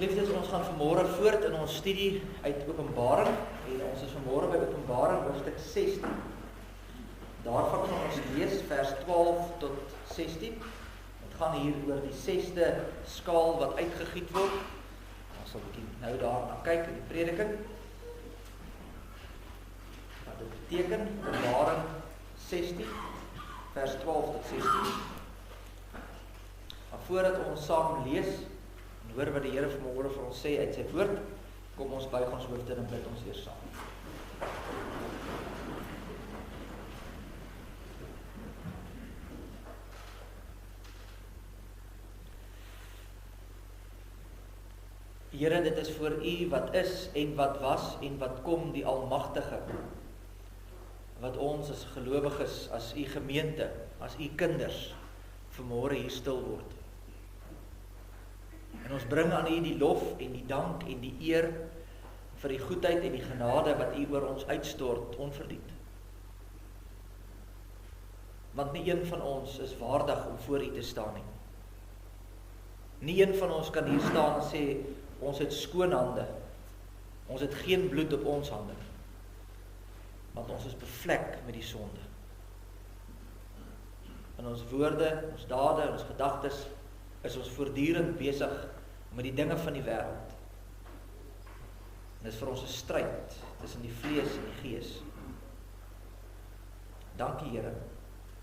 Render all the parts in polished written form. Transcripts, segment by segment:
Geliefdes, ons gaan vanmôre voort in ons studie uit Openbaring en ons is vanmôre by Openbaring hoofstuk 16. Daarvan gaan ons lees vers 12 tot 16. Het gaan hier oor die 6de skaal wat uitgegiet word. Ons sal 'n bietjie nou daarna kyk in die prediking. Wat dit beteken, Openbaring 16 vers 12 tot 16. Maar voordat ons saam lees en hoor wat die Here vanmôre vir ons sê uit sy woord, kom ons buig ons hoofde en bid ons eers saam. Here, dit is voor U wat is en wat was en wat kom, die Almagtige, wat ons as gelowiges, as U gemeente, as U kinders, vanmôre hier stil word. En ons bring aan U die lof en die dank en die eer vir die goedheid en die genade wat U oor ons uitstort onverdiend. Want nie een van ons is waardig om voor U te staan nie. Nie een van ons kan hier staan en sê, ons het skoon hande, ons het geen bloed op ons hande, want ons is bevlek met die sonde. In ons woorde, ons dade, ons gedagtes, is ons voortdurend besig met die dinge van die wêreld. En dit is vir ons 'n stryd tussen die vlees en die gees. Dankie Here,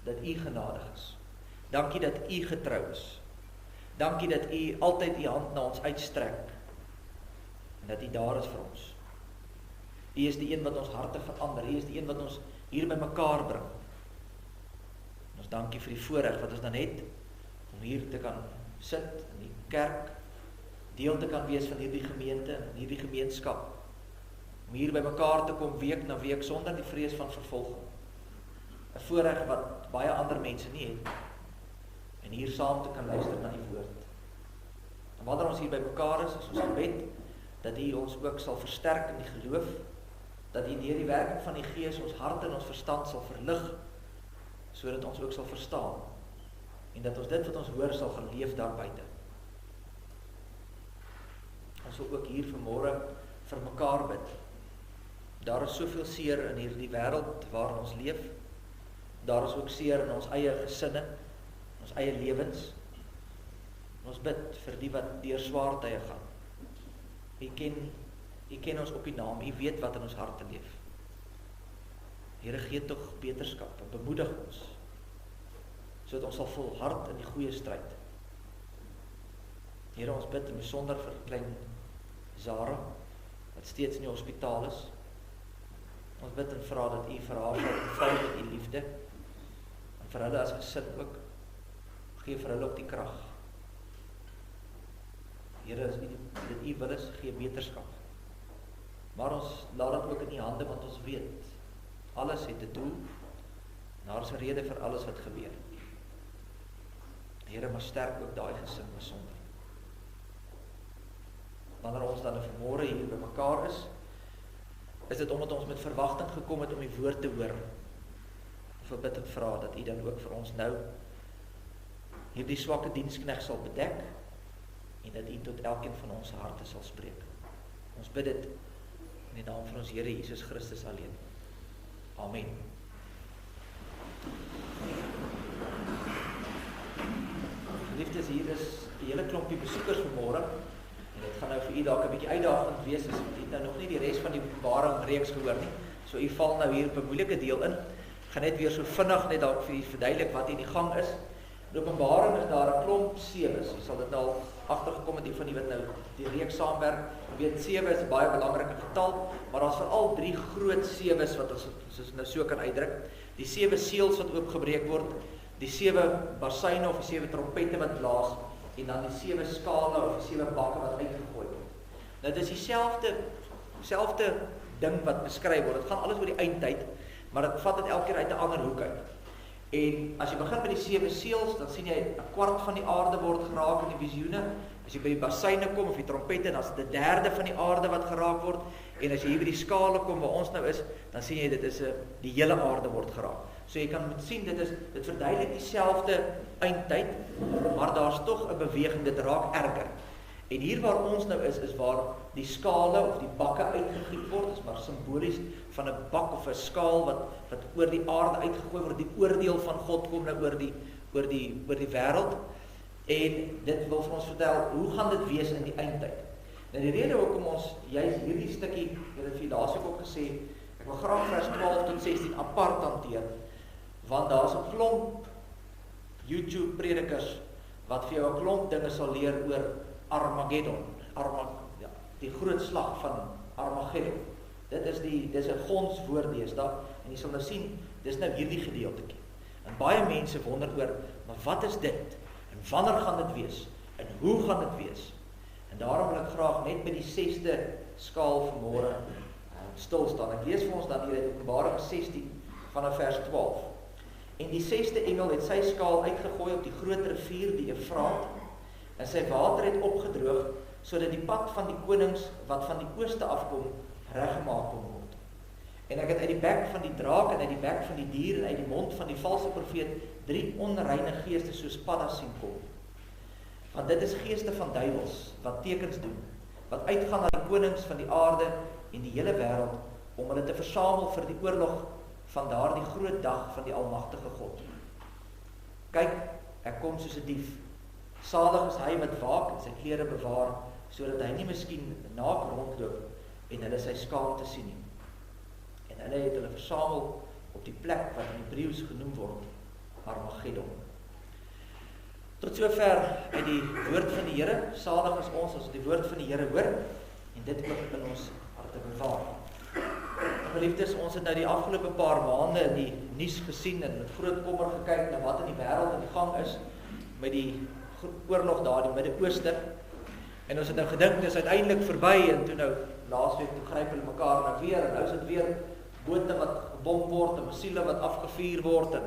dat U genadig is. Dankie dat U getrou is. Dankie dat U altyd U hand na ons uitstrek. En dat U daar is vir ons. U is die een wat ons harte verander. U is die een wat ons hier by mekaar bring. En ons dankie vir die voorreg wat ons dan het om hier te kan sit in die kerk, deel te kan wees van hierdie gemeente, en hierdie gemeenskap, om hier by mekaar te kom week na week sonder die vrees van vervolging. 'n Voorreg wat baie ander mense nie het, en hier saam te kan luister na die woord. En wanneer ons hier by mekaar is ons gebed, dat U ons ook sal versterk in die geloof, dat U deur die werking van die Gees ons hart en ons verstand sal verlig, sodat ons ook sal verstaan, en dat ons dit wat ons hoor sal gaan leef daar buite. Ons wil ook hier vanmôre vir mekaar bid. Daar is soveel seer in hierdie wêreld waarin ons leef. Daar is ook seer in ons eie gesinne, ons eie lewens. Ons bid vir die wat deur swaar tye gaan. U ken ons op die naam, U weet wat in ons harte leef. Here, gee tog beterskap en bemoedig ons, sodat ons sal volhard in die goeie stryd. Here, ons bid in besonder vir klein Zara, wat steeds in die hospitaal is. Ons bid en vra dat U vir haar sal ontvou met U liefde, en vir hulle as gesin ook, gee vir hulle ook die krag. Here, as dit U wil is, gee beterskap. Maar ons laat dit ook in U hande, want ons weet, alles het 'n doel, en daar is 'n rede vir alles wat gebeur. Here, maar sterk ook daai gesin besonder. Wanneer ons dan vanmôre hier by mekaar is dit omdat ons met verwagting gekom het om die woord te hoor. Ons bid en vra dat U dan ook vir ons nou hierdie swakke dienskneg sal bedek, en dat U tot elkeen van ons harte sal spreek. Ons bid dit in die naam van ons Here Jesus Christus alleen. Amen. Geliefdes, hier is 'n hele klompie besoekers vanmôre, en dit gaan nou vir U dalk 'n bietjie uitdagend wees, as U nou nog nie die res van die Openbaring reeks gehoor nie. So U val nou hier op 'n moeilike deel in. Ek gaan net weer so vinnig net dalk vir U verduidelik wat hier die gang is. In Openbaring is daar 'n klomp sewes. Jy sal dit nou al agtergekom het, die van die wat nou die reeks saamwerk. Jy weet, 7 is 'n baie belangrike getal, maar daar's veral 3 groot sewes wat ons nou so kan uitdruk. Die 7 seels wat oopgebreek word, die 7 basyne of die 7 trompette wat blaas, en dan die 7 skale of die 7 bakke wat uitgegooi word. Nou, dit is dieselfde ding wat beskryf word. Dit gaan alles oor die eindtyd, maar dit vat dit elke keer uit 'n ander hoek uit. En as jy begin by die 7 seels, dan sien jy 'n kwart van die aarde word geraak in die visioene. As jy by die basyne kom of die trompette, dan is dit 'n derde van die aarde wat geraak word. En as jy hier by die skale kom waar ons nou is, dan sien jy dit is die hele aarde word geraak. So jy kan sien dit verduidelik dieselfde eindtyd, maar daar's tog 'n beweging, dit raak erger. En hier waar ons nou is waar die skale of die bakke uitgegiet word, is maar simbolies van 'n bak of 'n skaal wat oor die aarde uitgegooi word, die oordeel van God kom nou oor die wêreld. En dit wil vir ons vertel, hoe gaan dit wees in die eindtyd? Nou die rede hoekom ons juist hierdie stukkie, ek het vir laasweek ook gesê, ek wil graag vers 12 tot 16 apart hanteer, want daar's 'n klomp YouTube predikers wat vir jou 'n klomp dinge sal leer oor Armageddon, die groot slag van Armageddon. Dis 'n gonswoord deesdae, en jy sal nou sien, dis nou hierdie gedeeltjie. En baie mense wonder oor, maar wat is dit? En wanneer gaan dit wees? En hoe gaan dit wees? En daarom wil ek graag net by die 6de skaal vanmôre stil staan. Ek lees vir ons dan hier uit Openbaring 16 vanaf vers 12. En die 6de engel het sy skaal uitgegooi op die groot rivier, die Efraat, en sy water het opgedroog, sodat die pad van die konings wat van die ooste afkom, reggemaak kon word. En ek het uit die bek van die draak en uit die bek van die dier en uit die mond van die valse profeet 3 onreine geeste soos paddas sien kom. Want dit is geeste van duiwels wat tekens doen, wat uitgaan na die konings van die aarde en die hele wêreld om hulle te versamel vir die oorlog van daardie groot dag van die almagtige God. Kyk, ek kom soos 'n dief. Salig is hy wat waak en sy klere bewaar, sodat hy nie miskien naak rondloop en hulle sy skaamte sien nie. En hulle het hulle versamel op die plek wat in Hebreëus genoem word Armageddon. Tot sover uit die woord van die Here. Salig is ons as die woord van die Here hoor en dit ook in ons harte bewaar. Geliefdes, ons het nou die afgelope paar maande in die nuus gesien en met groot kommer gekyk na wat in die wêreld aan die gang is met die oorlog daar in die Midde-Ooste. En ons het nou gedink, dit is uiteindelik verby, en toe nou, laasweek, toe gryp hulle mekaar nou weer, en nou is dit weer bote wat gebom word, en missiele wat afgevuur word, en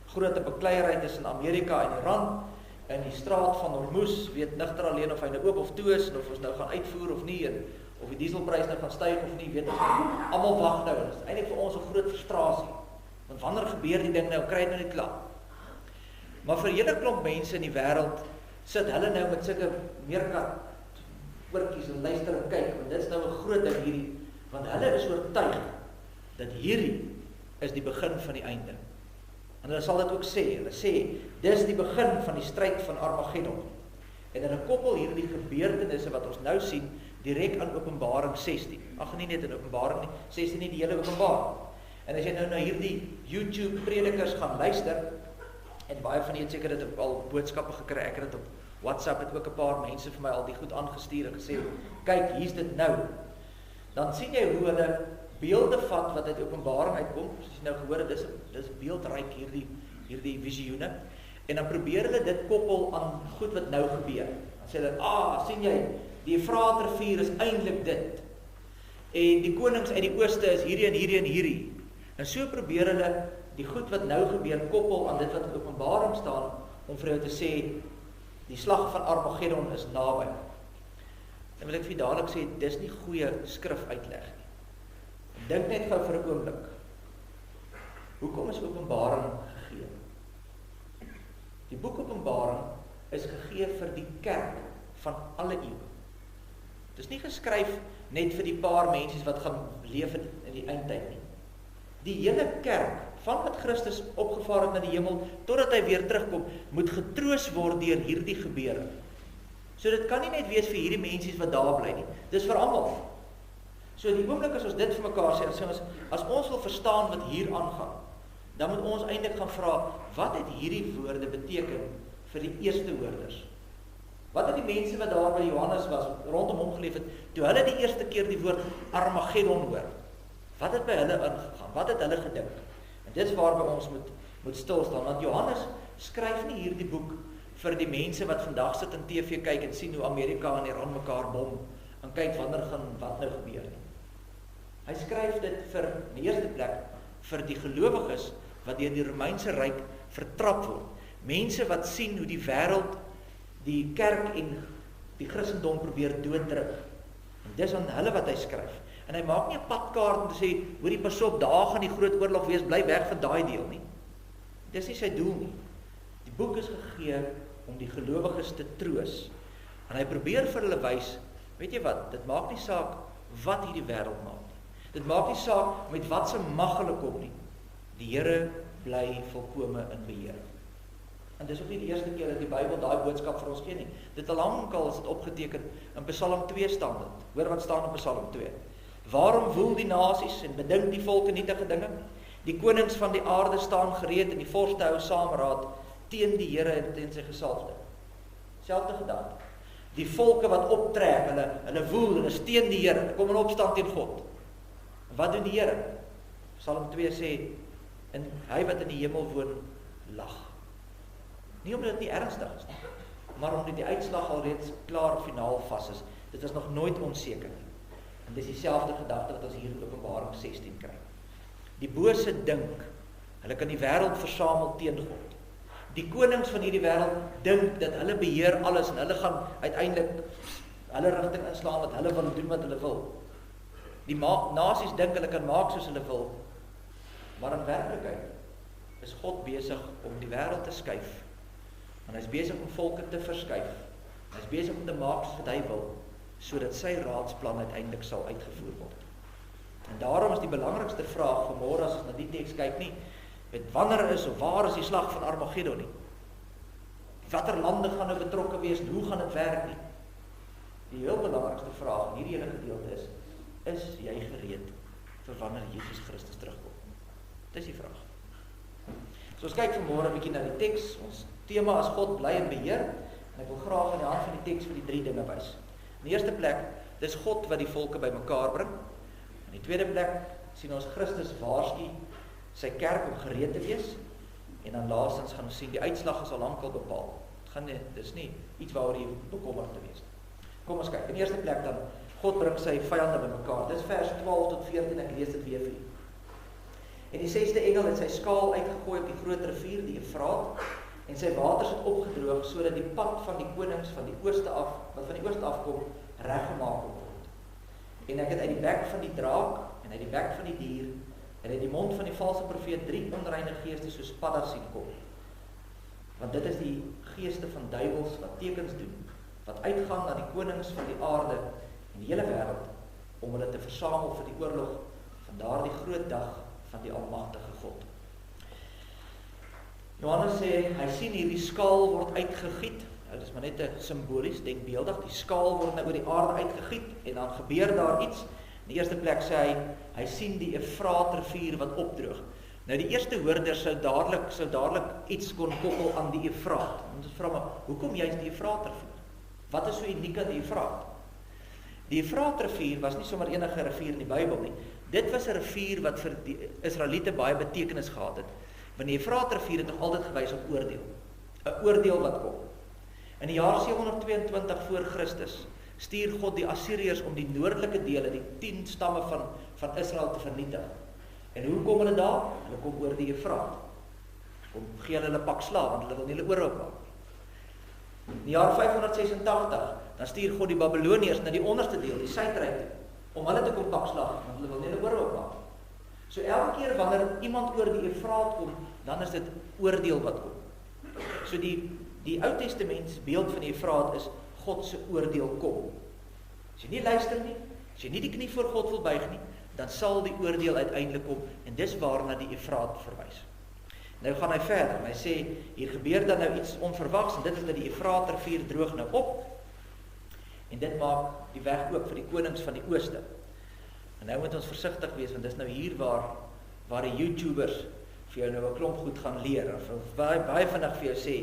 groot bekleierery tussen Amerika en Iran, in die straat van Hormuz, weet nigter alleen of hy nou oop of toe is, en of ons nou gaan uitvoer of nie, en of die dieselprys nou gaan styg of nie, weet ons nie. Almal wag nou, en dit is eintlik vir ons 'n groot frustrasie, want wanneer gebeur die ding nou, kry dit nou net klaar. Maar vir 'n hele klomp mense in die wêreld, sit hulle nou met sulke meerkat oortjies en luister en kyk, want dit is nou 'n groot ding hierdie, want hulle is oortuig dat hierdie is die begin van die einde. En hulle sal dit ook sê, hulle sê, dis die begin van die stryd van Armageddon. En hulle koppel hierdie gebeurtenisse wat ons nou sien, direk aan Openbaring 16. Ag nie net in Openbaring nie, 16 nie, die hele Openbaring. En as jy nou na hierdie YouTube predikers gaan luister, en baie van julle het seker dit ook al boodskappe gekry, ek het dit op WhatsApp, het ook 'n paar mense vir my al die goed aangestuur en gesê, kyk, hier's dit nou. Dan sien jy hoe hulle beelde vat wat uit Openbaring uitkom, soos jy nou gehoor het, dis beeldryk hierdie visioene, en dan probeer hulle dit koppel aan goed wat nou gebeur. Dan sê hulle, sien jy, die Efraatrivier is eintlik dit, en die konings uit die ooste is hierdie en hierdie en hierdie, en so probeer hulle die goed wat nou gebeur koppel aan dit wat in Openbaring staan, om vir jou te sê, die slag van Armageddon is naby. En wil ek vir dadelik sê, dis nie goeie skrif uitleg nie. Dink net gou vir 'n oomblik. Hoekom is Openbaring gegee? Die boek Openbaring is gegee vir die kerk van alle eeue. Dit is nie geskryf net vir die paar mense wat gaan leef in die eindtyd nie. Die hele kerk, van wat Christus opgevaar het na die hemel, totdat hy weer terugkom, moet getroos word deur hierdie gebeure. So dit kan nie net wees vir hierdie mense wat daar bly nie, dis vir almal. So die oomblik as ons dit vir mekaar sê, as ons wil verstaan wat hier aangaan, dan moet ons eintlik gaan vra, wat het hierdie woorde beteken vir die eerste hoorders? Wat het die mense wat daar by Johannes was, rondom hom geleef het, toe hulle die eerste keer die woord Armageddon hoor? Wat het by hulle ingegaan? Wat het hulle gedink? En dit is waarby ons moet stilstaan, want Johannes skryf nie hierdie boek vir die mense wat vandag sit in TV kyk en sien hoe Amerika en Iran mekaar bom, en kyk wanneer gaan wat nou gebeur nie. Hy skryf dit vir, in die eerste plek, vir die gelowiges wat deur die Romeinse ryk vertrap word. Mense wat sien hoe die wêreld, die kerk en die Christendom probeer dooddruk. En dis aan hulle wat hy skryf. En hy maak nie 'n padkaart om te sê, hoorie, pas op, daar gaan die groot oorlog wees, bly weg van daai deel nie. Dis nie sy doel nie. Die boek is gegee om die gelowiges te troos, En hy probeer vir hulle wys, weet jy wat, dit maak nie saak wat hierdie wêreld maak nie. Dit maak nie saak met wat se mag hulle kom nie. Die Here bly volkome in beheer. En dis ook nie die eerste keer dat die Bybel daai boodskap vir ons gee nie. Dit al lankal is dit opgeteken in Psalm 2 staan dit. Hoor wat staan in Psalm 2. Waarom woel die nasies en bedink die volke nietige dinge? Die konings van die aarde staan gereed en die vorste hou saamraad teen die Here en teen sy gesalfde. Selfde gedagte. Die volke wat optrek, hulle woel, hulle steen die Here, kom in opstand teen God. Wat doen die Here? Psalm 2 sê, en hy wat in die hemel woon, lag. Nie omdat dit nie ernstig is nie, maar omdat die uitslag alreeds klaar finaal vas is. Dit is nog nooit onseker nie. En dis dieselfde gedagte wat ons hier in Openbaring 16 kry. Die bose dink, hulle kan die wêreld versamel teen God. Die konings van hierdie wêreld dink dat hulle beheer alles en hulle gaan uiteindelik hulle rigting inslaan wat hulle wil doen wat hulle wil. Die nasies dink hulle kan maak soos hulle wil, maar in werklikheid is God besig om die wêreld te skuif. En hy is besig om volke te verskuif. Hy is besig om te maak soos wat hy wil, sodat sy raadsplan uiteindelik sal uitgevoer word. En daarom is die belangrikste vraag vanmôre as ons na die teks kyk nie, met wanneer is of waar is die slag van Armageddon nie. Watter lande gaan nou betrokke wees en hoe gaan dit werk nie. Die heel belangrikste vraag in hierdie hele gedeelte is jy gereed vir wanneer Jesus Christus terugkom? Dis die vraag. So ons kyk vanmôre 'n bietjie na die teks. Ons tema is God bly in beheer en ek wil graag aan die hand van die teks vir die 3 dinge wys. In die eerste plek, dis God wat die volke bymekaar bring. In die tweede plek sien ons Christus waarsku sy kerk om gereed te wees. En dan laastens gaan ons sien die uitslag is al lankal bepaal. Dis nie iets waaroor jy bekommerd te wees. Kom ons kyk. In die eerste plek dan God bring sy vyande bymekaar. Dis vers 12 tot 14, ek lees dit weer vir u. En die 6de engel het sy skaal uitgegooi op die groot rivier, die Efraat, en sy waters het opgedroog sodat die pad van die konings van die ooste af, wat van die ooste afkom, reggemaak word. En ek het uit die bek van die draak en uit die bek van die dier en uit die mond van die valse profeet 3 onreine geeste soos paddas sien kom. Want dit is die geeste van duiwels wat tekens doen, wat uitgaan na die konings van die aarde en die hele wêreld om hulle te versamel vir die oorlog van daardie groot dag van die almagtige God. Johannes sê, hy sien hierdie skaal word uitgegiet. Nou, dis maar net 'n simbolies, denkbeeldig. Die skaal word nou oor die aarde uitgegiet en dan gebeur daar iets. In die eerste plek sê hy sien die Efraat rivier wat opdroog. Nou die eerste hoorders sou dadelik iets kon koppel aan die Efraat. Ons vra maar, hoekom juist die Efraat rivier? Wat is so uniek aan die Efraat? Die Efraat rivier was nie sommer enige rivier in die Bybel nie. Dit was 'n rivier wat vir die Israeliete baie betekenis gehad het. Want die Efraat rivier het nog altyd gewys op oordeel. 'n Oordeel wat kom. In die jaar 722 voor Christus stuur God die Assiriërs om die noordelike dele, die 10 stamme van Israel te vernietig. En hoe kom hulle daar? Hulle kom oor die Efraat. Kom gee hulle pak slaaf, want hulle wil nie hulle oorlog maak. In die jaar 586, dan stuur God die Babiloniërs na die onderste deel, die suidryk toe, om hulle te kom pak slaaf, want hulle wil nie hulle oorlog maak. So elke keer wanneer iemand oor die Efraat kom, dan is dit oordeel wat kom. So die Ou Testaments beeld van die Efraat is God se oordeel kom. As jy nie luister nie, as jy nie die knie voor God wil buig nie, dan sal die oordeel uiteindelik kom en dis waarna die Efraat verwys. Nou gaan hy verder en hy sê, hier gebeur dan nou iets onverwags en dit is dat die Efraat rivier droog nou op en dit maak die weg oop vir die konings van die ooste. En nou moet ons versigtig wees want dis nou hier waar die YouTubers vir jou nou 'n klomp goed gaan leer of baie vinnig vir jou sê,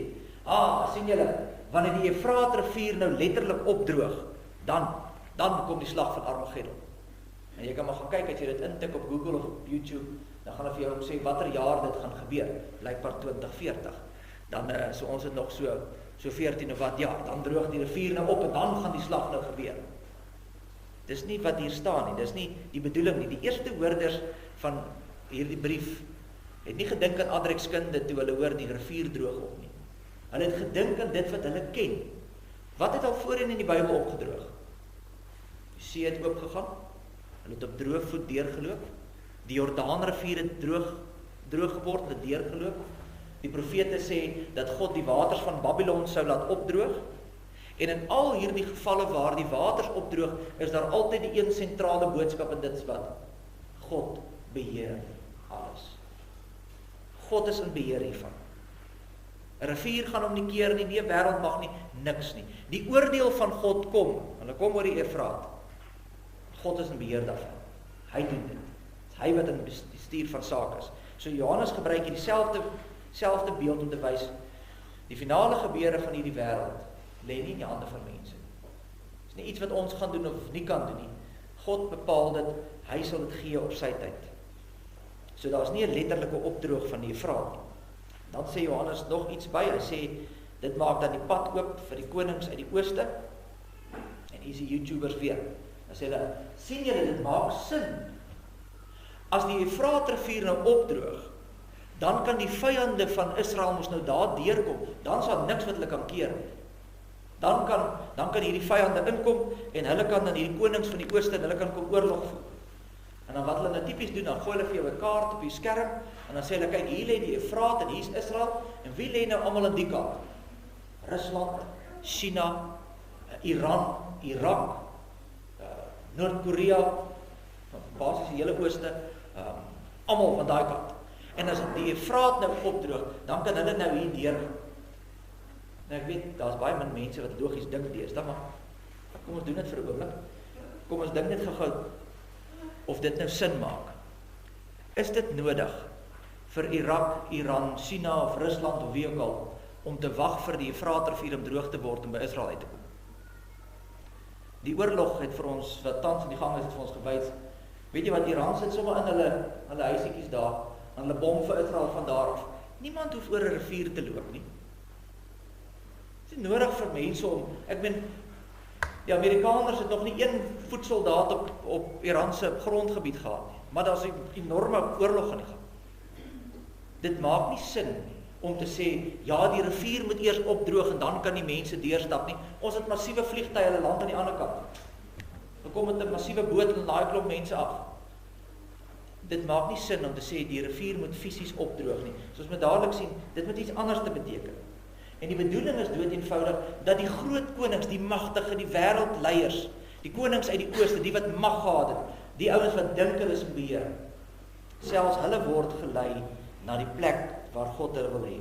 sien julle, wanneer die Efraat rivier nou letterlik opdroog, dan kom die slag van Armageddon. En jy kan maar gaan kyk as jy dit intik op Google of op YouTube, dan gaan hulle vir jou ook sê watter jaar dit gaan gebeur, blykbaar 2040. Dan so ons het nog so 14 of wat jaar, dan droog die rivier nou op en dan gaan die slag nou gebeur. Dis nie wat hier staan nie, dis nie die bedoeling nie. Die eerste hoorders van hierdie brief het nie gedink aan aardrykskunde toe hulle hoor die rivier droog op nie. Hulle het gedink aan dit wat hulle ken. Wat het al voorheen in die Bybel opgedroog? Die see het oopgegaan. Hulle het op droë voet deurgeloop. Die Jordaanrivier het droog geword, hulle het deurgeloop. Die profete sê dat God die waters van Babylon sou laat opdroog. En in al hierdie gevalle waar die waters opdroog, is daar altyd die een sentrale boodskap, en dit is wat? God beheer alles. God is in beheer hiervan. 'n Rivier gaan hom nie keer nie, 'n wêreld mag nie, niks nie. Die oordeel van God kom, hulle kom oor die Eufraat. God is in beheer daarvan. Hy doen dit. Dis hy wat in bestuur van sake is. So Johannes gebruik hier dieselfde beeld om te wys, die finale gebeure van hierdie wêreld lê nie in die hande van mense. Dis nie iets wat ons gaan doen of nie kan doen nie. God bepaal dit, hy sal dit gee op sy tyd. So daar is nie 'n letterlike opdroog van die Eufraat nie. Dan sê Johannes nog iets by, hy sê, dit maak dan die pad oop vir die konings uit die ooste, en hier is die YouTubers weer, dan sê hulle, sien julle, dit maak sin. As die Eufraat rivier nou opdroog, dan kan die vyande van Israel mos nou daar deurkom, dan sal niks wat hulle kan keer nie. Dan kan hierdie vyande inkom, en hulle kan dan hierdie konings van die ooste, en hulle kan kom oorlog voer. En dan wat hulle nou typies doen, dan gooi hulle vir jou 'n kaart op die skerm, en dan sê hulle, kyk, hier lê die Eufraat, en hier is Israel, en wie lê nou almal in die kaart? Rusland, China, Iran, Irak, Noord-Korea, basies die hele ooste, almal van daai kant. En as die Eufraat nou opdroog, dan kan hulle nou hier deur. Nou ek weet, daar's baie min mense wat logies dink deesdae, maar kom ons doen dit vir 'n oomblik. Kom ons dink net gou of dit nou sin maak. Is dit nodig vir Irak, Iran, China of Rusland of wie ook al om te wag vir die Eufraatrivier om droog te word om by Israel uit te kom? Die oorlog het vir ons, wat tans in die gang is, het vir ons gewys. Weet jy wat, Iran sit sommer in hulle huisiekies daar, en hulle bom vir Israel van daar af. Niemand hoef oor 'n rivier te loop nie. Dit is nodig vir mense om, ek meen, die Amerikaners het nog nie een voetsoldaat op Iranse grondgebied gehad nie, maar daar is 'n enorme oorlog aan die gang. Dit maak nie sin om te sê, ja, die rivier moet eers opdroog en dan kan die mense deurstap nie. Ons het massiewe vliegtuie, hulle land aan die ander kant. Dan kom met 'n massiewe boot en laai klomp mense af. Dit maak nie sin om te sê, die rivier moet fisies opdroog nie. Soos ons dadelik sien, dit moet iets anders te beteken. En die bedoeling is dood eenvoudig, dat die groot konings, die magtige, die wêreldleiers, die konings uit die ooste, die wat mag gehad het, die ouens wat dink hulle is in beheer, selfs hulle word gelei na die plek waar God hulle wil hê.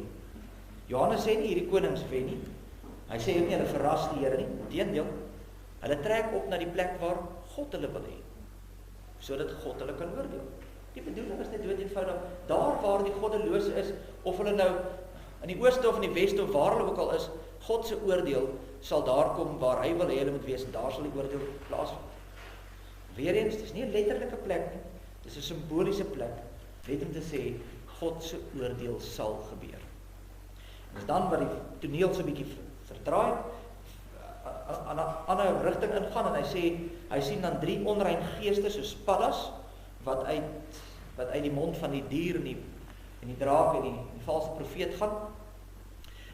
Johannes sê nie hierdie konings wen nie. Hy sê ook nie hulle verras die Here nie. Inteendeel, hulle trek op na die plek waar God hulle wil hê, sodat God hulle kan oordeel. Die bedoeling is net dood eenvoudig, daar waar die goddelose is, of hulle nou in die ooste of in die weste of waar hulle ook al is, God se oordeel sal daar kom waar hy wil hê hulle moet wees, en daar sal die oordeel plaasvind. Weereens, dit is nie 'n letterlike plek nie, dit is 'n simboliese plek, net om te sê, God se oordeel sal gebeur. En dis dan wat die toneel so 'n bietjie verdraai, aan 'n ander rigting ingaan, en hy sien dan 3 onrein geeste soos paddas, wat uit die mond van die dier en die draak en die valse profeet gaan.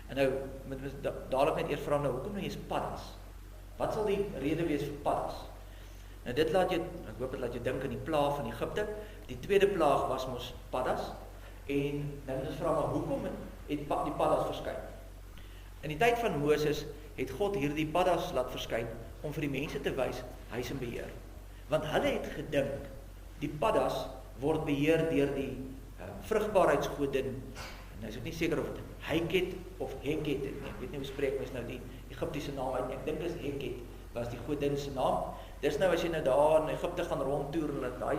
En nou moet ons dadelik net eers vra, nou hoekom nou jy's paddas? Wat sal die rede wees vir paddas? Nou dit laat jou, ek hoop dit laat jou dink aan die plaag van Egipte. Die tweede plaag was mos paddas, en nou moet ons vra, maar hoekom het die paddas verskyn? In die tyd van Moses het God hierdie paddas laat verskyn om vir die mense te wys, hy is in beheer. Want hulle het gedink, die paddas word beheer deur die vrugbaarheidsgodin, en nou is ek nie seker of dit Heket of Heket het nie, ek weet nie hoe spreek mens nou die Egiptiese naam uit, ek dink is Heket, was die godin se naam. Dis nou as jy nou daar in Egipte gaan rondtoer, en daai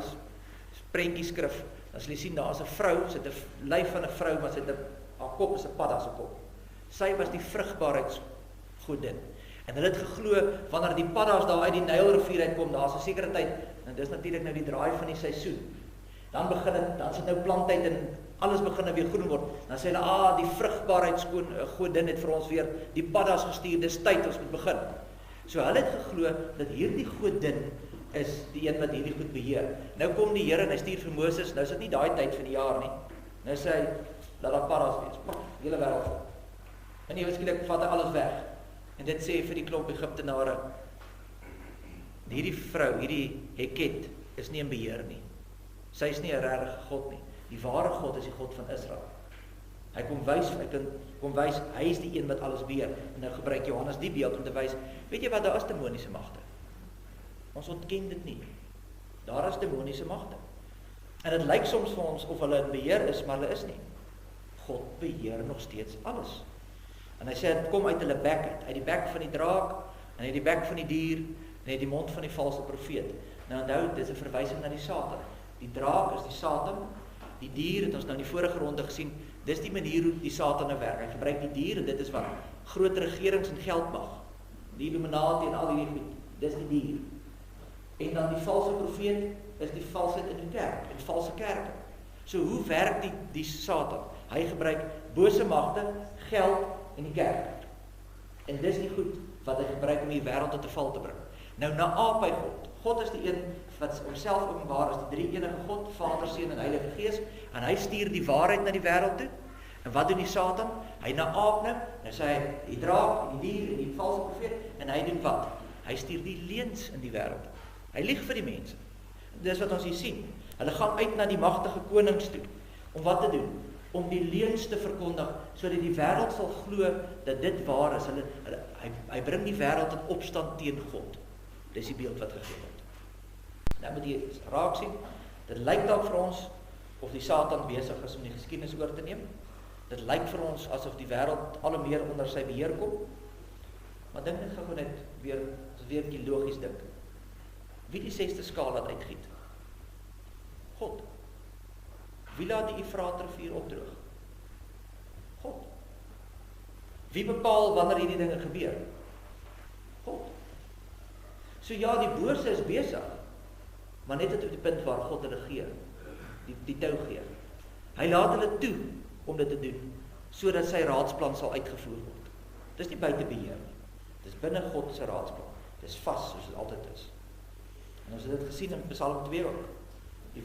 prentjieskrif, dan sal jy sien, daar is 'n vrou, sy het 'n lyf van 'n vrou, maar sy het haar kop is 'n paddas se kop. Sy was die vrugbaarheidsgodin. En hulle het geglo, wanneer die paddas daar uit die Nylrivier uitkom, daar is 'n sekere tyd, en dis natuurlik nou die draai van die seisoen, dan is dit nou planttyd en alles begin nou weer groen word, dan sê hulle, die vrugbaarheidsgodin het vir ons weer die paddas gestuur, dis tyd, ons moet begin. So hulle het geglo, dat hierdie godin is die een wat hierdie goed beheer. Nou kom die Here en hy stuur vir Moses, nou is dit nie daai tyd van die jaar nie, nou sê hy, laat daar paddas wees, pak, hele wêreld vol. En ewe skielik vat hy alles weg, en dit sê vir die klomp Egiptenare, hierdie vrou, hierdie Heket, is nie in beheer nie. Sy is nie 'n regte God nie. Die ware God is die God van Israel. Hy kom wys, hy is die een wat alles beheer. En nou gebruik Johannes die beeld om te wys, weet jy wat, daar is demoniese magte. Ons ontken dit nie. Daar is demoniese magte. En dit lyk soms vir ons of hulle in beheer is, maar hulle is nie. God beheer nog steeds alles. En hy sê, het kom uit hulle bek uit die bek van die draak, en uit die bek van die dier, en uit die mond van die valse profeet. Nou onthou, dit is 'n verwysing na die Satan. Die draak is die Satan, die dier het ons nou in die vorige ronde gesien, dis die manier hoe die Satan nou werk. Hy gebruik die dier, en dit is wat groot regerings en geldmag. Die Illuminati en al hierdie goed, dis die dier. En dan die valse profeet is die valsheid in die kerk, en valse kerke. So hoe werk die Satan? Hy gebruik bose magte, geld en die kerk. En dis die goed wat hy gebruik om die wêreld te val te bring. Nou naap hy God. God is die een wat homself openbaar as die drie enige God, Vader, Seun en Heilige Gees, en hy stuur die waarheid na die wêreld toe. En wat doen die Satan? Hy naap nou sê hy die draak, die dier en die valse profeet, en hy doen wat? Hy stuur die leuns in die wêreld. Hy lieg vir die mense. Dis wat ons hier sien. Hulle gaan uit na die magtige konings toe. Om wat te doen? Om die leuns te verkondig, sodat die wêreld sal glo dat dit waar is. Hy bring die wêreld in opstand teen God. Dis die beeld wat gegee word. Nou moet jy raak sien, dit lyk dalk vir ons of die Satan besig is om die geskiedenis oor te neem. Dit lyk vir ons asof die wêreld al hoe meer onder sy beheer kom. Maar dink net gou net weer 'n bietjie logies dink. Wie die 6de skaal laat uitgiet? God. Wie laat die Efraat rivier opdroog? God. Wie bepaal wanneer hierdie dinge gebeur? God. So ja, die bose is besig, maar net tot die punt waar God hulle gee, die tou gee. Hy laat hulle toe om dit te doen, sodat sy raadsplan sal uitgevoer word. Dis nie buite beheer nie. Dis binne God se raadsplan. Dis vas soos dit altyd is. En ons het dit gesien in Psalm 2 ook. Die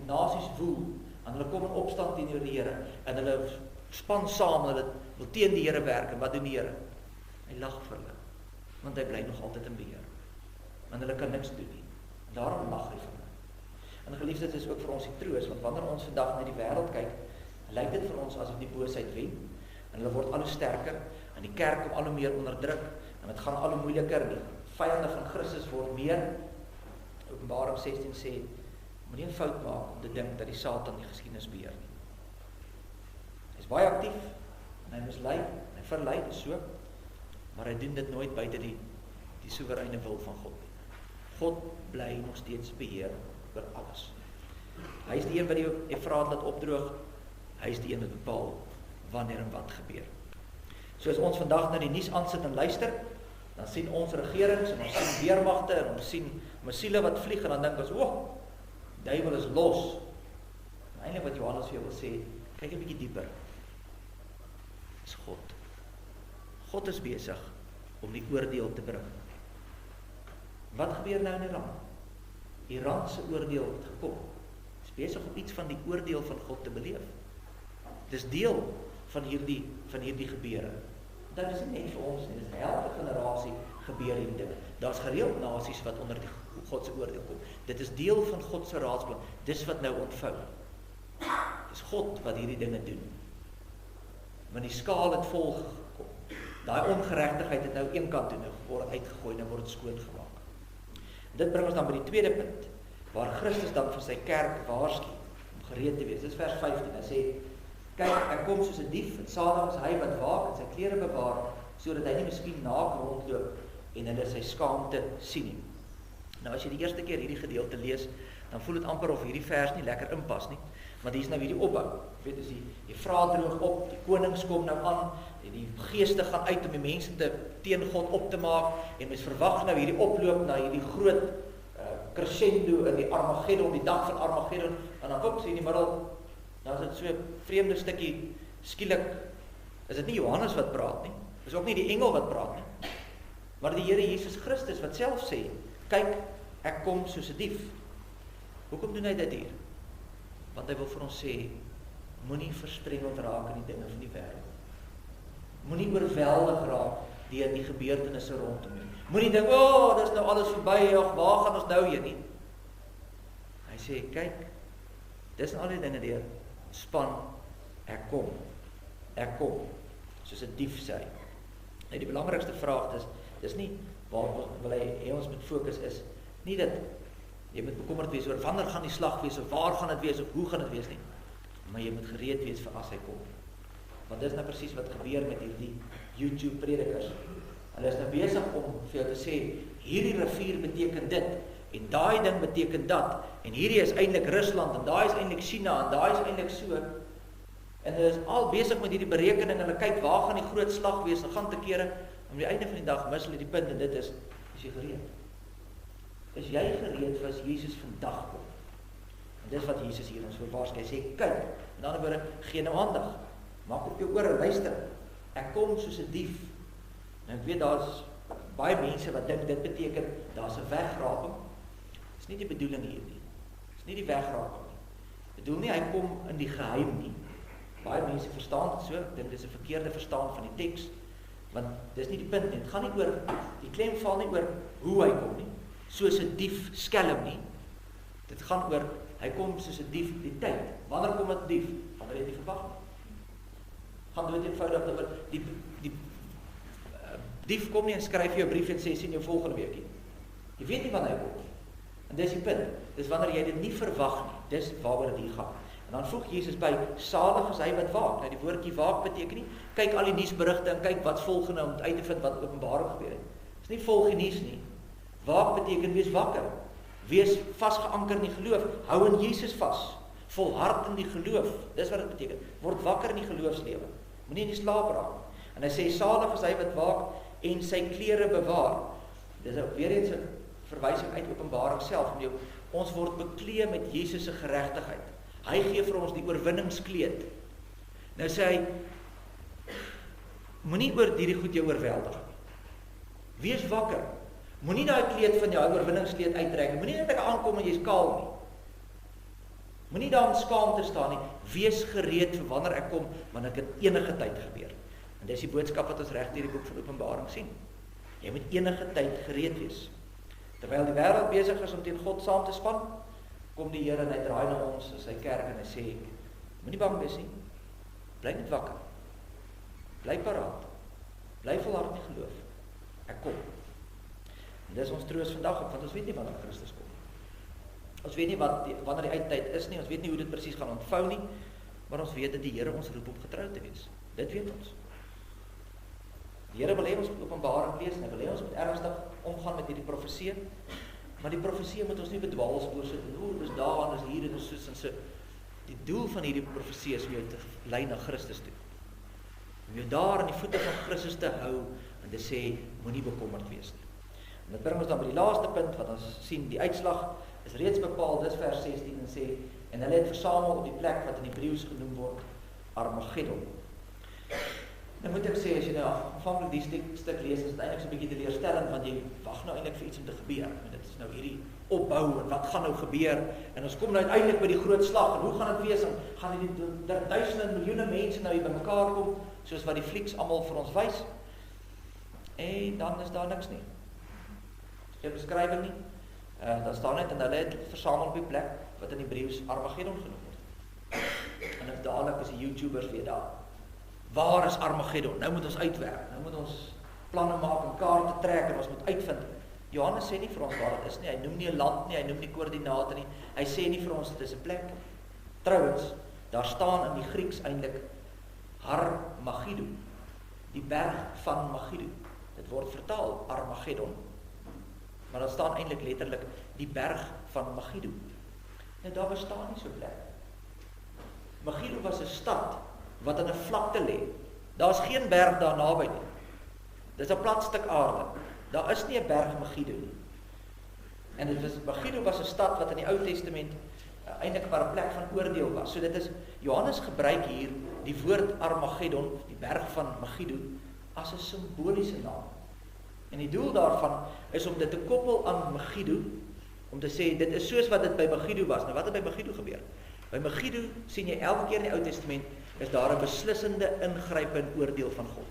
nasies woel, en hulle kom in opstand teenoor die Here, en hulle span saam, hulle wil teen die Here werk, en wat doen die Here? Hy lag vir hulle, want hy bly nog altyd in beheer. En hulle kan niks doen nie. Daarom lag hy vir hulle. En geliefdes, dit is ook vir ons die troos, want wanneer ons vandag na die wêreld kyk, lyk dit vir ons asof die boosheid wen, en hulle word al hoe sterker, en die kerk kom al hoe meer onderdruk, en dit gaan al hoe moeiliker, die vyande van Christus word meer. Openbaring 16 sê, moenie 'n fout maak om te dink dat die Satan die geskiedenis beheer nie. Hy is baie aktief, en hy mislei, en hy verlei, so, maar hy doen dit nooit buite die soewereine wil van God nie. God bly nog steeds beheer oor alles. Hy is die een wat die Efraat laat opdroog, hy is die een wat bepaal wanneer en wat gebeur. So as ons vandag na die nuus aansit en luister, dan sien ons regerings, en ons sien weermagte, en ons sien missiele wat vlieg, en dan dink ons, die duiwel is los. En eintlik wat Johannes vir jou wil sê, kyk 'n bietjie dieper. Dis God. God is besig om die oordeel te bring. Wat gebeur nou in Iran? Iran se oordeel het gekom. Is besig om iets van die oordeel van God te beleef. Dis deel van hierdie gebeure. Dat is nie net vir ons nie, dis elke generasie gebeur hierdie dinge. Daar's gereeld nasies wat onder die God se oordeel kom. Dit is deel van God se raadsplan. Dis wat nou ontvou. Dis God wat hierdie dinge doen. Want die skaal het vol gekom. Daai ongeregtigheid het nou een kant toe nou word uitgegooi, nou word dit skoon gemaak. Dit bring ons dan by die tweede punt, waar Christus dan vir sy kerk waarsku om gereed te wees. Dit is vers 15. Hy sê, kyk, ek kom soos 'n dief, en salig is hy wat waak en sy klere bewaar, sodat hy nie miskien naak rondloop en hulle sy skaamte sien nie. Nou as jy die eerste keer hierdie gedeelte lees, dan voel dit amper of hierdie vers nie lekker inpas nie, want hier is nou hierdie opbou. Jy weet, as die Efraat droog op, die konings kom nou aan, en die geeste gaan uit om die mense teen God op te maak, en mens verwag nou hierdie oploop na hierdie groot crescendo in die Armageddon, die dag van Armageddon, en dan kom sy in die middel, dan is dit so 'n vreemde stukkie, skielik, is dit nie Johannes wat praat nie, is ook nie die engel wat praat nie, maar die Here Jesus Christus wat self sê, kyk, ek kom soos 'n dief. Hoekom doen hy dit hier? Want hy wil vir ons sê, moenie verstrengeld raak in die dinge van die wêreld. Moenie oorweldig raak deur die gebeurtenisse rondom jou. Moenie dink, dis nou alles verby, waar gaan ons nou heen nie? Hy sê, kyk, dis al die dinge deur, span, ek kom. ek kom, soos 'n dief sê hy. Nou die belangrikste vraag dis nie waar wil hy hê ons moet fokus is, nie dat jy moet bekommerd wees oor wanneer gaan die slag wees, of waar gaan dit wees, of hoe gaan dit wees nie, maar jy moet gereed wees vir as hy kom. Want dis nou presies wat gebeur met hierdie YouTube predikers. Hulle is nou besig om vir jou te sê, hierdie rivier beteken dit, en daai ding beteken dat, en hierdie is eintlik Rusland, en daai is eintlik China, en daai is eintlik so, en hulle is al besig met hierdie berekening, hulle kyk waar gaan die groot slag wees, en gaan te kere, om die einde van die dag mis hulle die punt, en dit is jy gereed? Is jy gereed vir as Jesus vandag kom? En dis wat Jesus hier ons verwaarsku, hy sê, kyk, met ander woorde, gee nou aandag, maak op jou ore, luister, ek kom soos 'n dief, en ek weet daar's baie mense wat dink, dit beteken, daar's 'n wegraping, dis nie die bedoeling hier nie, dis nie die wegraping nie, bedoel nie, hy kom in die geheim nie, baie mense verstaan dit so, ek dink dis 'n verkeerde verstaan van die teks, want dis nie die punt nie, het gaan nie oor, die klem val nie oor hoe hy kom nie, soos 'n dief skelm nie, dit gaan oor, hy kom soos 'n dief die tyd, wanneer kom 'n dief? Wanneer jy dit nie verwag nie, gaan dood eenvoudig oor, die dief kom nie en skryf jou brief en sê, sien jou volgende week nie, jy weet nie wanneer hy kom nie, en dis die punt, dis wanneer jy dit nie verwag nie, dis waaroor dit hier gaan. En dan voeg Jesus by, salig is hy wat waak. Nou die woordjie waak beteken nie, kyk al die nuusberigte en kyk wat's volgende om uit te vind wat Openbaring gebeur het. Dis nie volg die nuus nie. Waak beteken wees wakker. Wees vasgeanker in die geloof. Hou in Jesus vas. Volhard in die geloof. Dis wat dit beteken. Word wakker in die geloofslewe. Moenie in die slaap raak. En hy sê salig is hy wat waak en sy klere bewaar. Dis ook weer eens 'n verwysing uit Openbaring self. Ons word bekleed met Jesus se geregtigheid. Hy gee vir ons die oorwinningskleed. Nou sê hy, moenie oor hierdie goed jou oorweldig nie. Wees wakker. Moenie daai kleed van jou oorwinningskleed uittrek. Moenie net ek aankom en jy's kaal nie. Moenie daar in skaamte staan nie. Wees gereed vir wanneer ek kom, want dit kan enige tyd gebeur. En dis die boodskap wat ons reg deur die boek van Openbaring sien. Jy moet enige tyd gereed wees. Terwyl die wêreld besig is om teen God saam te span, kom die Here en hy draai na ons in sy kerk en hy sê, moenie bang wees nie, bly net wakker, bly paraat, bly volhard in geloof, ek kom. En dis ons troos vandag ook, want ons weet nie wanneer Christus kom. Ons weet nie wanneer die eindtyd is nie, ons weet nie hoe dit presies gaan ontvou nie, maar ons weet dat die Here ons roep om getrou te wees. Dit weet ons. Die Here wil hê ons moet Openbaring lees, en hy wil hê ons moet ernstig omgaan met hierdie profeseë, maar die profeseë moet ons nie bedwaal oor sit, dis daar, en dis hier, en soos en so. Die doel van hierdie profeseë is om jou te lei na Christus toe. Om jou daar aan die voete van Christus te hou, en te sê, moenie bekommerd wees nie. En dit bring ons dan by die laaste punt, wat ons sien, die uitslag is reeds bepaal, dis vers 16, en sê, en hulle het versamel op die plek wat in Hebreëus genoem word, Armageddon. Nou moet ek sê, as jy nou aanvanklik die stuk lees, is dit eintlik so 'n bietjie teleurstellend, want jy wag nou eintlik vir iets om te gebeur. En dit is nou hierdie opbou, en wat gaan nou gebeur? En ons kom nou uiteindelik by die groot slag, en hoe gaan dit wees? En gaan die duisende en miljoene mense nou hier bymekaar kom, soos wat die flieks almal vir ons wys? En dan is daar niks nie. Geen beskrywing nie. Dan staan net, en hulle het versamel op die plek, wat in Hebreëus Armageddon genoem word. En dan dadelik is die YouTubers weer daar. Waar is Armageddon? Nou moet ons uitwerk, nou moet ons planne maak en kaarte trek en ons moet uitvind. Johannes sê nie vir ons waar dit is nie, hy noem nie 'n land nie, hy noem nie koördinate nie, hy sê nie vir ons dit is 'n plek. Trouwens, daar staan in die Grieks eintlik Har Magiddo, die berg van Magiddo. Dit word vertaal Armageddon, maar daar staan eintlik letterlik die berg van Magiddo. Nou daar bestaan nie so 'n plek. Magiddo was 'n stad wat in 'n vlakte lê. Daar's geen berg daar naby nie. Dis 'n plat stuk aarde. Daar is nie 'n berg Magiddo nie. En Magiddo was 'n stad wat in die Ou Testament eintlik maar 'n plek van oordeel was. So dit is, Johannes gebruik hier die woord Armageddon, die berg van Magiddo, as 'n simboliese naam. En die doel daarvan is om dit te koppel aan Magiddo, om te sê, dit is soos wat dit by Magiddo was. Nou wat het by Magiddo gebeur? By Magiddo sien jy elke keer in die Ou Testament, is daar 'n beslissende ingrype en oordeel van God.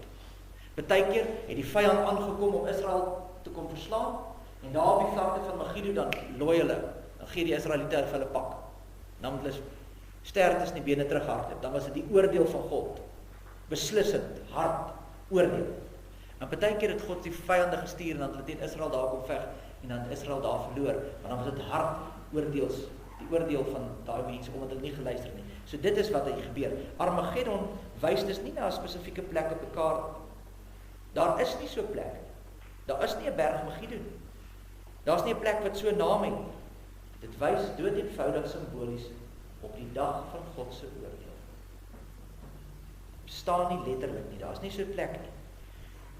Partykeer het die vyand aangekom om Israel te kom verslaan, en daar op die vlakte van Magiddo dan looi hulle, dan gee die Israeliete vir hulle pak. Dan moet hulle sterktes in die bene terughardloop, dan was dit die oordeel van God. beslissend, hard oordeel. En partykeer het God die vyande gestuur en dan het hulle teen Israel daar kom veg en dan het Israel daar verloor, maar dan was dit hard oordeels, die oordeel van daai mense omdat hulle nie geluister nie. So dit is wat hier gebeur. Armageddon wys dus nie na 'n spesifieke plek op die kaart. Daar is nie so 'n plek. Daar is nie 'n berg Megiddo nie. Daar's nie 'n plek wat so 'n naam het. Dit wys dood eenvoudig simbolies op die dag van God se oordeel. Staan nie letterlik nie, daar's nie so 'n plek nie.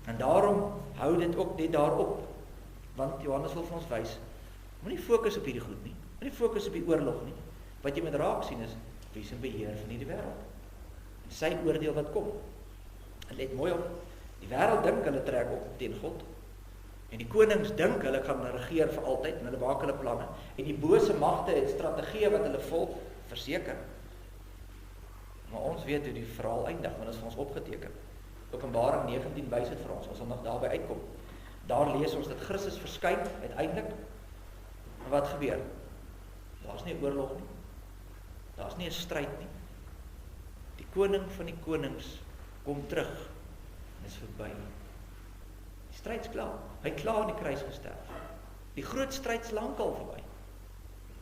En daarom hou dit ook net daarop. Want Johannes wil vir ons wys, moenie fokus op hierdie goed nie. Moenie fokus op die oorlog nie. Wat jy moet raak sien is, wie is in beheer van hierdie wêreld? En sy oordeel wat kom. En let mooi op, die wêreld dink hulle trek op teen God. En die konings dink hulle gaan regeer vir altyd en hulle maak hulle planne. En die bose magte het strategieë wat hulle volg, verseker. Maar ons weet hoe die verhaal eindig, want dit is vir ons opgeteken. Openbaring 19 wys dit vir ons, ons sal nog daarby uitkom. Daar lees ons dat Christus verskyn uiteindelik. En wat gebeur? Daar's nie 'n oorlog nie. Daar's nie 'n stryd nie. Die koning van die konings kom terug en is verby. Die stryd's klaar. Hy het klaar aan die kruis gesterf. Die groot stryd's lankal verby.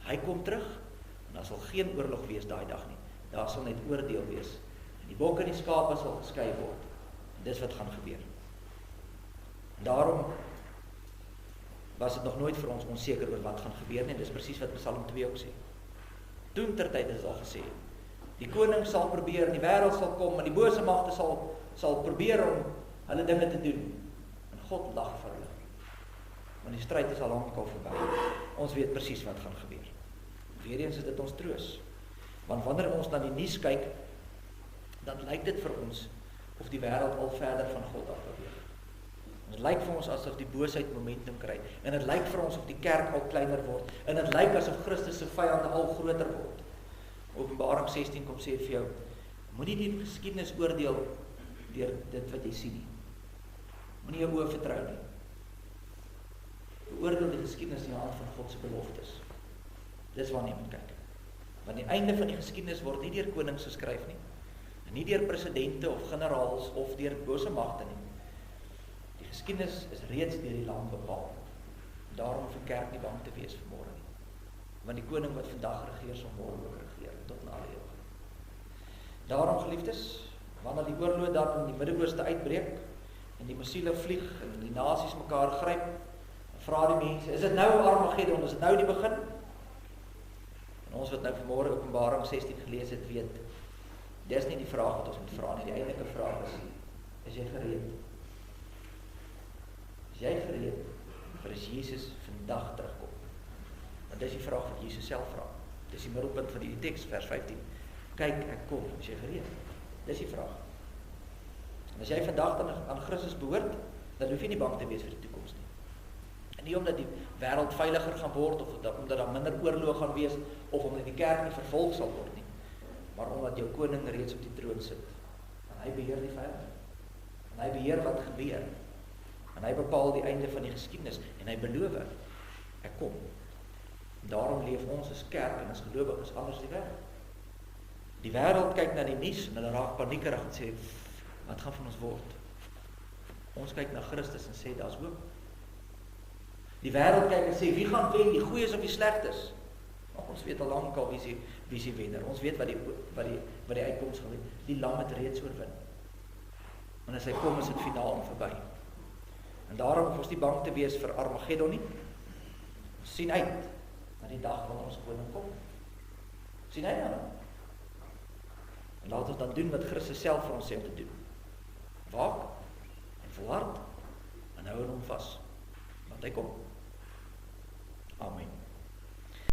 Hy kom terug en daar sal geen oorlog wees daai dag nie. Daar sal net oordeel wees. En die bokke en die skape sal geskei word. En dis wat gaan gebeur. En daarom was dit nog nooit vir ons onseker oor wat gaan gebeur nie. Dis presies wat Psalm 2 ook sê. Toen ter tyd is dit al gesê. Die koning sal probeer, en die wêreld sal kom, en die bose magte sal probeer om hulle dinge te doen. En God lag vir hulle. Want die stryd is al lankal verby. Ons weet presies wat gaan gebeur. Weereens is dit ons troos. Want wanneer ons na die nuus kyk, dan lyk dit vir ons of die wêreld al verder van God af beweeg. Dit lyk vir ons asof die boosheid momentum kry. En dit lyk vir ons of die kerk al kleiner word. En dit lyk asof Christus se vyande al groter word. Openbaring 16 kom sê vir jou, moenie die geskiedenis oordeel deur dit wat jy sien nie. Moenie jou oë vertrou nie. Beoordeel die geskiedenis in die hand van God se beloftes. Dis waarna jy moet kyk. Want die einde van die geskiedenis word nie deur konings geskryf nie. En nie deur presidente of generaals of deur bose magte nie. Die geskiedenis is reeds deur die Lam bepaal. Daarom hoef die kerk nie bang te wees vir môre nie. Want die koning wat vandag regeer sal môre ook regeer tot in alle ewigheid. Daarom geliefdes, wanneer die oorlog daar in die Midde-Ooste uitbreek en die missiele vlieg en die nasies mekaar gryp, vra die mense, is dit nou Armageddon, is dit nou die begin? En ons wat nou vanmôre Openbaring 16 gelees het, weet, dis nie die vraag wat ons moet vra nie. Die eintlike vraag is jy gereed? Is jy gereed vir as Jesus vandag terugkom? Want dis die vraag wat Jesus self vra. Dis die middelpunt van die teks, vers 15. Kyk, ek kom, is jy gereed? Dis die vraag. En as jy vandag aan Christus behoort, dan hoef jy nie bang te wees vir die toekoms nie. En nie omdat die wêreld veiliger gaan word, of omdat daar minder oorlog gaan wees, of omdat die kerk nie vervolg sal word nie, maar omdat jou koning reeds op die troon sit. En hy beheer die vyand. En hy beheer wat gebeur. En hy bepaal die einde van die geskiedenis. En hy beloof, ek kom. En daarom leef ons as kerk en as gelowiges anders die wêreld. Die wêreld kyk na die nuus en hulle raak paniekerig en sê, wat gaan van ons word? Ons kyk na Christus en sê, daar's hoop. Die wêreld kyk en sê, wie gaan wen, die goeies of die slegtes? Maar ons weet al lankal wie is die wenner. Ons weet wat die uitkoms gaan wees. Die lam het reeds oorwin. En as hy kom, is dit finaal en verby. En daarom hoef ons nie bang te wees vir Armageddon nie. Ons sien uit na die dag wanneer ons koning kom. Sien uit na hom. En laat ons dan doen wat Christus self vir ons sê om te doen. Waak en volhard en hou hom vas. Want hy kom. Amen.